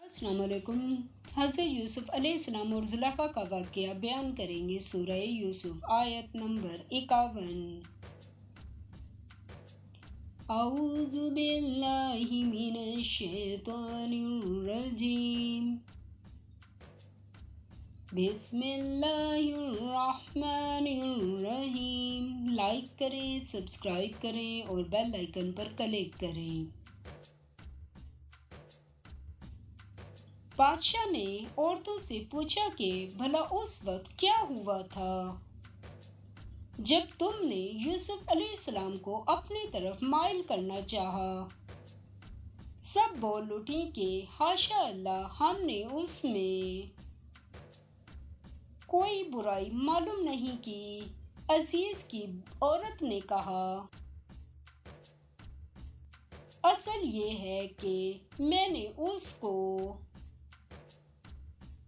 السلام علیکم۔ حضرت یوسف علیہ السلام اور زلیخا کا واقعہ بیان کریں گے۔ سورہ یوسف آیت نمبر 51۔ اعوذ باللہ من الشیطان الرجیم، بسم اللہ الرحمن الرحیم۔ لائک کریں، سبسکرائب کریں اور بیل آئیکن پر کلک کریں۔ بادشاہ نے عورتوں سے پوچھا کہ بھلا اس وقت کیا ہوا تھا جب تم نے یوسف علیہ السلام کو اپنی طرف مائل کرنا چاہا؟ سب بول اٹھیں کہ حاشا اللہ، ہم نے اس میں کوئی برائی معلوم نہیں کی۔ عزیز کی عورت نے کہا، اصل یہ ہے کہ میں نے اس کو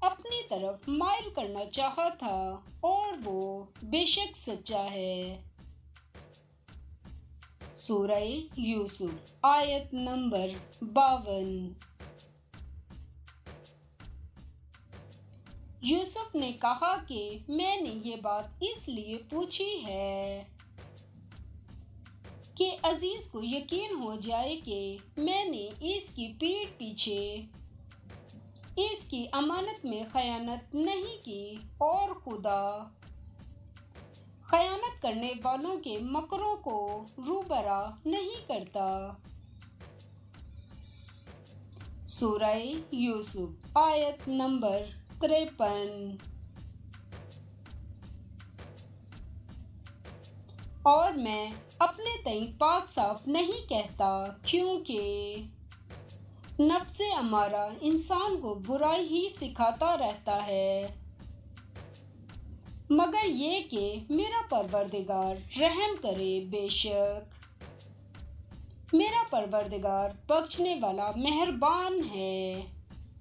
اپنی طرف مائل کرنا چاہا تھا اور وہ بے شک سچا ہے۔ سورہ یوسف آیت نمبر 52۔ یوسف نے کہا کہ میں نے یہ بات اس لیے پوچھی ہے کہ عزیز کو یقین ہو جائے کہ میں نے اس کی پیٹھ پیچھے اس کی امانت میں خیانت نہیں کی اور خدا خیانت کرنے والوں کے مکروں کو روبرا نہیں کرتا۔ سورہ یوسف آیت نمبر 53۔ اور میں اپنے تئیں پاک صاف نہیں کہتا، کیونکہ نفس امارہ انسان کو برائی ہی سکھاتا رہتا ہے، مگر یہ کہ میرا پروردگار رحم کرے، بے شک میرا پروردگار بخشنے والا مہربان ہے۔